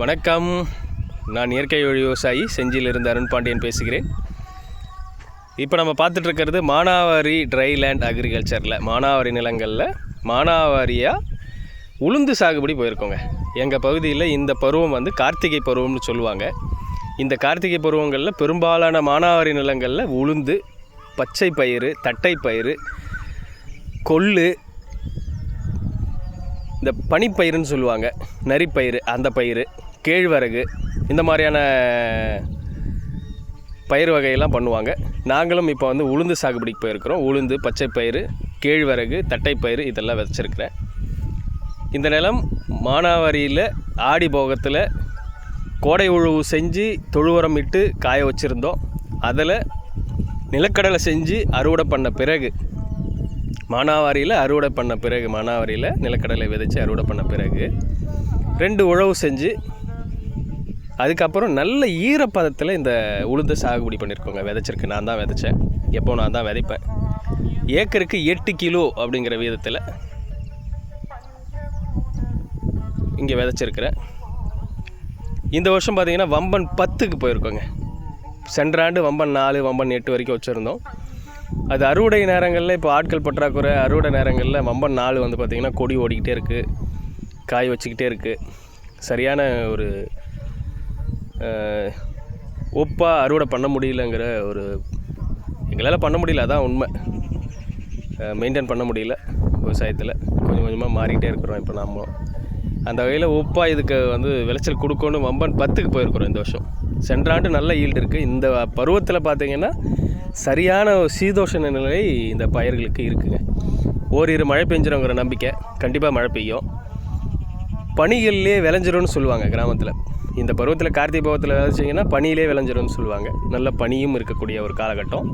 வணக்கம். நான் இயற்கை வழி விவசாயி செஞ்சியிலிருந்து அருண் பாண்டியன் பேசுகிறேன். இப்போ நம்ம பார்த்துட்ருக்கிறது மானாவாரி ட்ரை லேண்ட் அக்ரிகல்ச்சரில் மானாவாரி நிலங்களில் மானாவாரியாக உளுந்து சாகுபடி போயிருக்கோங்க. எங்கள் பகுதியில் இந்த பருவம் வந்து கார்த்திகை பருவம்னு சொல்லுவாங்க. இந்த கார்த்திகை பருவங்களில் பெரும்பாலான மானாவாரி நிலங்களில் உளுந்து, பச்சை பயிறு, தட்டை பயிறு, கொள்ளு, இந்த பனிப்பயிறுன்னு சொல்லுவாங்க, நரிப்பயிறு, அந்த பயிறு, கேழ்வரகு, இந்த மாதிரியான பயிர் வகையெல்லாம் பண்ணுவாங்க. நாங்களும் இப்போ வந்து உளுந்து சாகுபடிக்கு போயிருக்கிறோம். உளுந்து, பச்சை பயிறு, கேழ்வரகு, தட்டைப்பயிறு இதெல்லாம் விதைச்சிருக்கிறேன். இந்த நிலம் மானாவாரியில் ஆடி போகத்தில் கோடை உழவு செஞ்சு தொழு உரம் இட்டு காய வச்சுருந்தோம். அதில் நிலக்கடலை செஞ்சு அறுவடை பண்ண பிறகு மானாவாரியில் நிலக்கடலை விதைச்சி அறுவடை பண்ண பிறகு 2 உழவு செஞ்சு அதுக்கப்புறம் நல்ல ஈரப்பதத்தில் இந்த உளுந்து சாகுபடி பண்ணியிருக்கோங்க. விதைச்சிருக்கு, நான் தான் விதைச்சேன். எப்போ நான் தான் விதைப்பேன். ஏக்கருக்கு 8 கிலோ அப்படிங்கிற வீதத்தில் இங்கே விதைச்சிருக்கிறேன். இந்த வருஷம் பார்த்திங்கன்னா வம்பன் 10க்கு போயிருக்கோங்க. சென்ற ஆண்டு வம்பன் 4, வம்பன் 8 வரைக்கும் வச்சுருந்தோம். அது அறுவடை நேரங்களில் இப்போ ஆட்கள் பற்றாக்குறை. அறுவடை நேரங்களில் வம்பன் 4 வந்து பார்த்திங்கன்னா கொடி ஓடிக்கிட்டே இருக்குது, காய் வச்சுக்கிட்டே இருக்குது. சரியான ஒரு ஒப்பாக அறுவடை பண்ண முடியலங்கிற ஒரு எங்களால் பண்ண முடியல, அதான் உண்மை. மெயின்டைன் பண்ண முடியல. விவசாயத்தில் கொஞ்சம் கொஞ்சமாக மாறிக்கிட்டே இருக்கிறோம். இப்போ நாம் அந்த வகையில் ஒப்பாக இதுக்கு வந்து விளைச்சல் கொடுக்கணும் வம்பன் 10க்கு போயிருக்கிறோம் இந்த வருஷம். சென்ற ஆண்டு நல்ல ஈல்டு இருக்குது. இந்த பருவத்தில் பார்த்திங்கன்னா சரியான சீதோஷ நிலை இந்த பயிர்களுக்கு இருக்குங்க. ஓரிரு மழை பெஞ்சிருங்கிற நம்பிக்கை. கண்டிப்பாக மழை பெய்யும். பனிகள்லேயே விளைஞ்சிரும்னு சொல்லுவாங்க கிராமத்தில். இந்த பருவத்தில் கார்த்திகை பருவத்தில் விளைச்சிங்கன்னா பனியிலே விளைஞ்சிரும்னு சொல்லுவாங்க. நல்ல பனியும் இருக்கக்கூடிய ஒரு காலகட்டம்.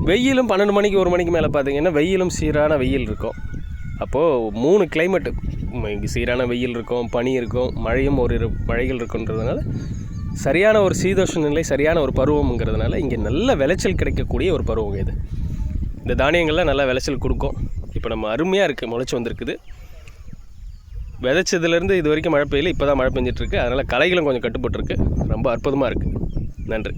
வெயிலும் 12 மணிக்கு 1 மணிக்கு மேலே பார்த்திங்கன்னா வெயிலும் சீரான வெயில் இருக்கும். அப்போது 3 கிளைமேட்டு, சீரான வெயில் இருக்கும், பனி இருக்கும், மழையும் ஓரிரு மழைகள் இருக்குன்றதுனால சரியான ஒரு சீதோஷ நிலை, சரியான ஒரு பருவம்ங்கிறதுனால இங்கே நல்ல விளைச்சல் கிடைக்கக்கூடிய ஒரு பருவம் இது. இந்த தானியங்கள்லாம் நல்லா விளைச்சல் கொடுக்கும். இப்போ நம்ம அருமையாக இருக்குது, முளைச்சி வந்திருக்குது. விதைச்சதுலேருந்து இது வரைக்கும் மழை பெய்யல, இப்போ தான் மழை பெஞ்சிட்ருக்கு. அதனால் களைகளும் கொஞ்சம் கட்டுப்பட்டுருக்கு. ரொம்ப அற்புதமாக இருக்குது. நன்றி.